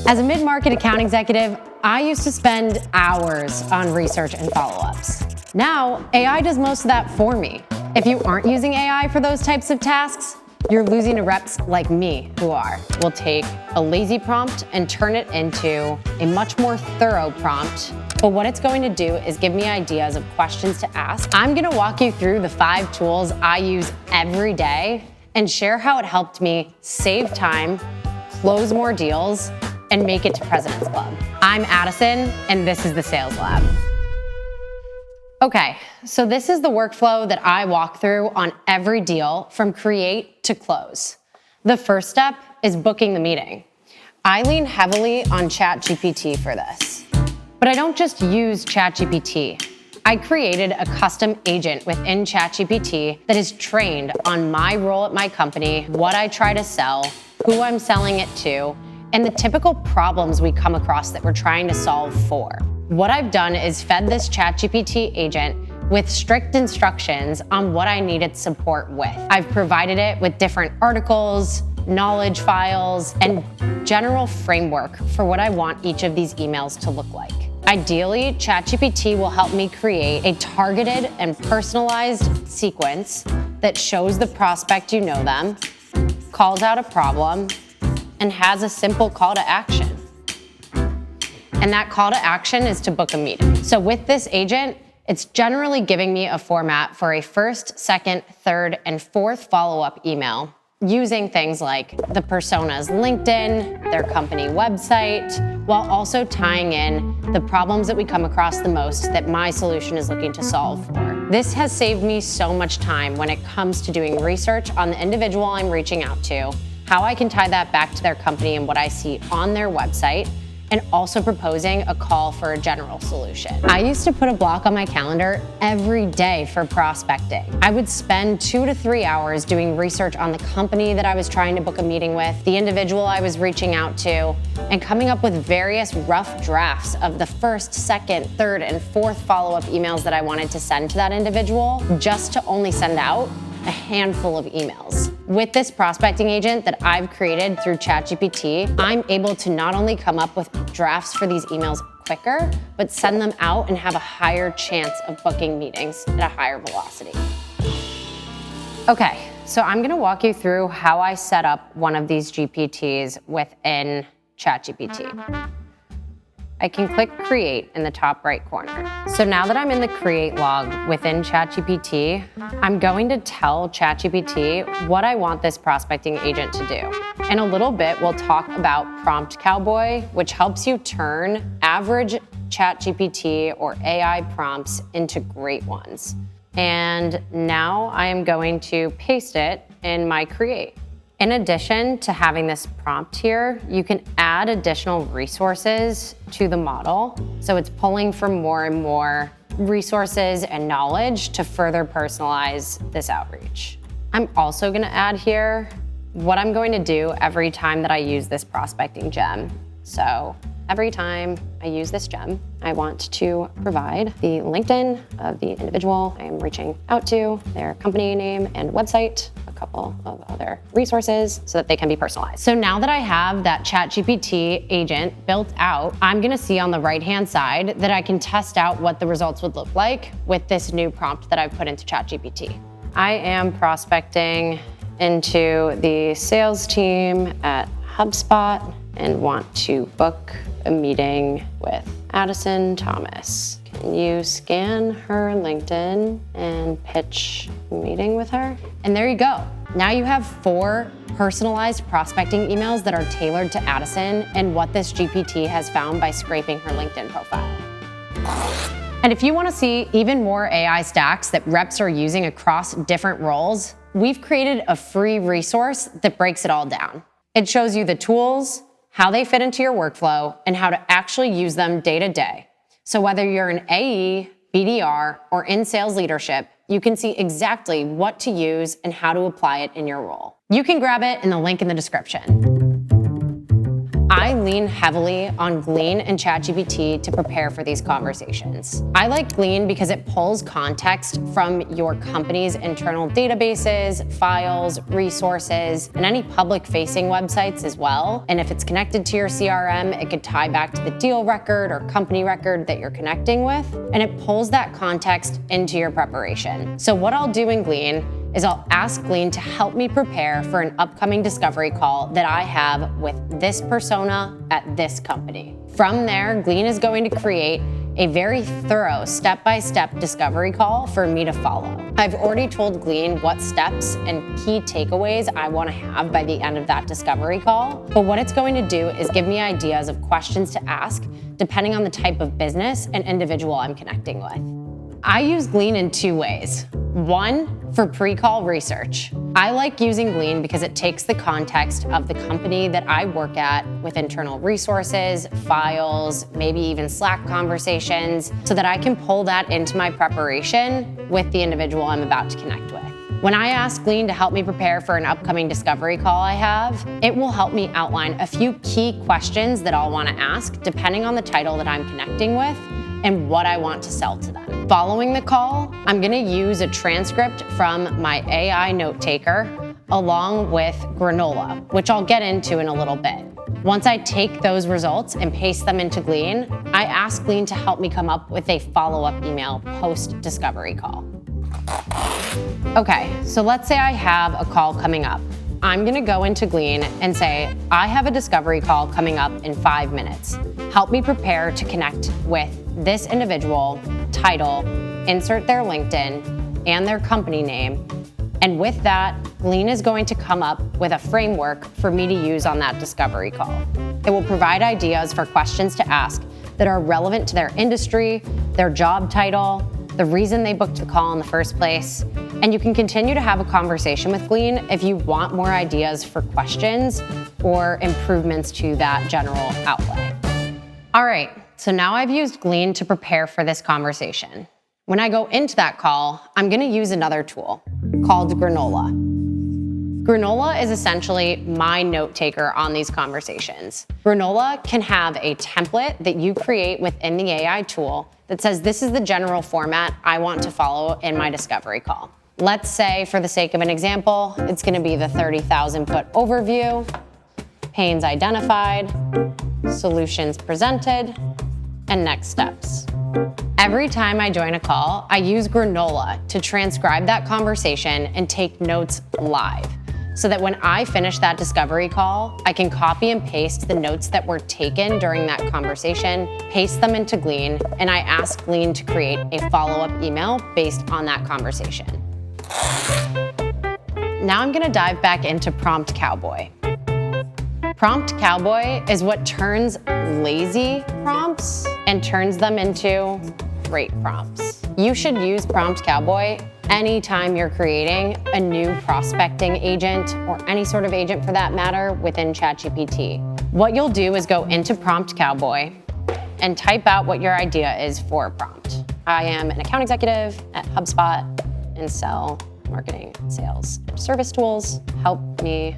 As a mid-market account executive, I used to spend hours on research and follow-ups. Now, AI does most of that for me. If you aren't using AI for those types of tasks, you're losing to reps like me who are. We'll take a lazy prompt and turn it into a much more thorough prompt. But what it's going to do is give me ideas of questions to ask. I'm gonna walk you through the 5 tools I use every day and share how it helped me save time, close more deals, and make it to President's Club. I'm Addison, and this is the Sales Lab. Okay, so this is the workflow that I walk through on every deal from create to close. The first step is booking the meeting. I lean heavily on ChatGPT for this. But I don't just use ChatGPT. I created a custom agent within ChatGPT that is trained on my role at my company, what I try to sell, who I'm selling it to, and the typical problems we come across that we're trying to solve for. What I've done is fed this ChatGPT agent with strict instructions on what I needed support with. I've provided it with different articles, knowledge files, and general framework for what I want each of these emails to look like. Ideally, ChatGPT will help me create a targeted and personalized sequence that shows the prospect you know them, calls out a problem, and has a simple call to action. And that call to action is to book a meeting. So with this agent, it's generally giving me a format for a first, second, third, and fourth follow-up email using things like the persona's LinkedIn, their company website, while also tying in the problems that we come across the most that my solution is looking to solve for. This has saved me so much time when it comes to doing research on the individual I'm reaching out to, how I can tie that back to their company and what I see on their website, and also proposing a call for a general solution. I used to put a block on my calendar every day for prospecting. I would spend 2 to 3 hours doing research on the company that I was trying to book a meeting with, the individual I was reaching out to, and coming up with various rough drafts of the first, second, third, and fourth follow-up emails that I wanted to send to that individual, just to only send out a handful of emails. With this prospecting agent that I've created through ChatGPT, I'm able to not only come up with drafts for these emails quicker, but send them out and have a higher chance of booking meetings at a higher velocity. Okay, so I'm gonna walk you through how I set up one of these GPTs within ChatGPT. I can click Create in the top right corner. So now that I'm in the Create log within ChatGPT, I'm going to tell ChatGPT what I want this prospecting agent to do. In a little bit, we'll talk about Prompt Cowboy, which helps you turn average ChatGPT or AI prompts into great ones. And now I am going to paste it in my Create. In addition to having this prompt here, you can add additional resources to the model. So it's pulling from more and more resources and knowledge to further personalize this outreach. I'm also gonna add here what I'm going to do every time that I use this prospecting gem. So every time I use this gem, I want to provide the LinkedIn of the individual I am reaching out to, their company name and website, a couple of other resources so that they can be personalized. So now that I have that ChatGPT agent built out, I'm gonna see on the right-hand side that I can test out what the results would look like with this new prompt that I've put into ChatGPT. I am prospecting into the sales team at HubSpot and want to book a meeting with Addison Thomas. Can you scan her LinkedIn and pitch a meeting with her? And there you go. Now you have 4 personalized prospecting emails that are tailored to Addison and what this GPT has found by scraping her LinkedIn profile. And if you want to see even more AI stacks that reps are using across different roles, we've created a free resource that breaks it all down. It shows you the tools, how they fit into your workflow, and how to actually use them day to day. So whether you're an AE, BDR, or in sales leadership, you can see exactly what to use and how to apply it in your role. You can grab it in the link in the description. I lean heavily on Glean and ChatGPT to prepare for these conversations. I like Glean because it pulls context from your company's internal databases, files, resources, and any public-facing websites as well. And if it's connected to your CRM, it could tie back to the deal record or company record that you're connecting with, and it pulls that context into your preparation. So what I'll do in Glean is I'll ask Glean to help me prepare for an upcoming discovery call that I have with this persona at this company. From there, Glean is going to create a very thorough step-by-step discovery call for me to follow. I've already told Glean what steps and key takeaways I want to have by the end of that discovery call, but what it's going to do is give me ideas of questions to ask depending on the type of business and individual I'm connecting with. I use Glean in two ways. One, for pre-call research. I like using Glean because it takes the context of the company that I work at with internal resources, files, maybe even Slack conversations, so that I can pull that into my preparation with the individual I'm about to connect with. When I ask Glean to help me prepare for an upcoming discovery call I have, it will help me outline a few key questions that I'll want to ask depending on the title that I'm connecting with and what I want to sell to them. Following the call, I'm gonna use a transcript from my AI note taker along with Granola, which I'll get into in a little bit. Once I take those results and paste them into Glean, I ask Glean to help me come up with a follow-up email post-discovery call. Okay, so let's say I have a call coming up. I'm gonna go into Glean and say, I have a discovery call coming up in 5 minutes. Help me prepare to connect with this individual, title, insert their LinkedIn and their company name. And with that, Glean is going to come up with a framework for me to use on that discovery call. It will provide ideas for questions to ask that are relevant to their industry, their job title, the reason they booked the call in the first place. And you can continue to have a conversation with Glean if you want more ideas for questions or improvements to that general outlay. All right, so now I've used Glean to prepare for this conversation. When I go into that call, I'm gonna use another tool called Granola. Granola is essentially my note taker on these conversations. Granola can have a template that you create within the AI tool that says this is the general format I want to follow in my discovery call. Let's say, for the sake of an example, it's gonna be the 30,000-foot overview, pains identified, solutions presented, and next steps. Every time I join a call, I use Granola to transcribe that conversation and take notes live, so that when I finish that discovery call, I can copy and paste the notes that were taken during that conversation, paste them into Glean, and I ask Glean to create a follow-up email based on that conversation. Now I'm gonna dive back into Prompt Cowboy. Prompt Cowboy is what turns lazy prompts and turns them into great prompts. You should use Prompt Cowboy anytime you're creating a new prospecting agent or any sort of agent for that matter within ChatGPT. What you'll do is go into Prompt Cowboy and type out what your idea is for a prompt. I am an account executive at HubSpot and sell marketing, sales, and service tools. Help me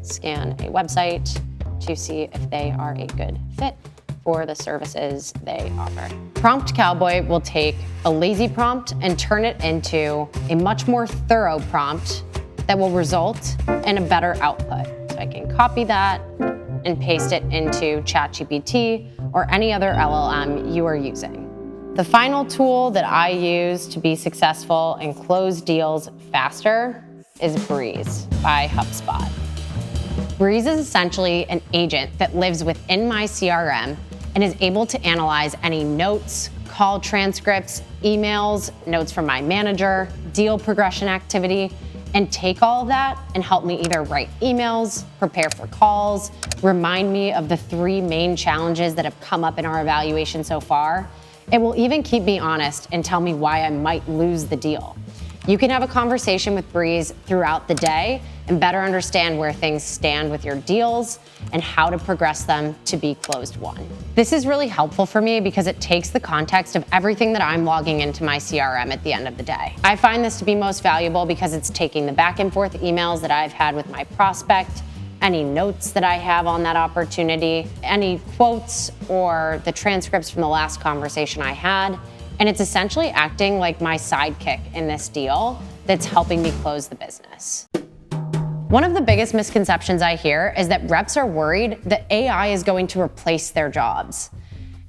scan a website to see if they are a good fit for the services they offer. Prompt Cowboy will take a lazy prompt and turn it into a much more thorough prompt that will result in a better output. So I can copy that and paste it into ChatGPT or any other LLM you are using. The final tool that I use to be successful and close deals faster is Breeze by HubSpot. Breeze is essentially an agent that lives within my CRM and is able to analyze any notes, call transcripts, emails, notes from my manager, deal progression activity, and take all of that and help me either write emails, prepare for calls, remind me of the 3 main challenges that have come up in our evaluation so far. It will even keep me honest and tell me why I might lose the deal. You can have a conversation with Breeze throughout the day and better understand where things stand with your deals and how to progress them to be closed won. This is really helpful for me because it takes the context of everything that I'm logging into my CRM at the end of the day. I find this to be most valuable because it's taking the back and forth emails that I've had with my prospect any notes that I have on that opportunity, any quotes or the transcripts from the last conversation I had. And it's essentially acting like my sidekick in this deal that's helping me close the business. One of the biggest misconceptions I hear is that reps are worried that AI is going to replace their jobs.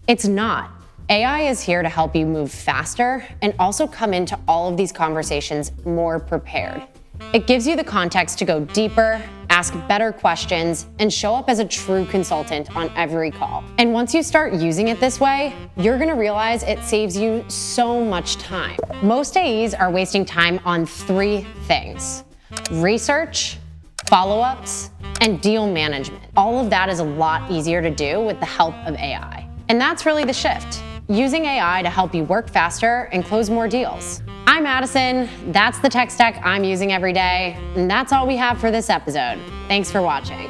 It's not. AI is here to help you move faster and also come into all of these conversations more prepared. It gives you the context to go deeper, ask better questions, and show up as a true consultant on every call. And once you start using it this way, you're gonna realize it saves you so much time. Most AEs are wasting time on 3 things: research, follow-ups, and deal management. All of that is a lot easier to do with the help of AI. And that's really the shift. Using AI to help you work faster and close more deals. I'm Addison, that's the tech stack I'm using every day, and that's all we have for this episode. Thanks for watching.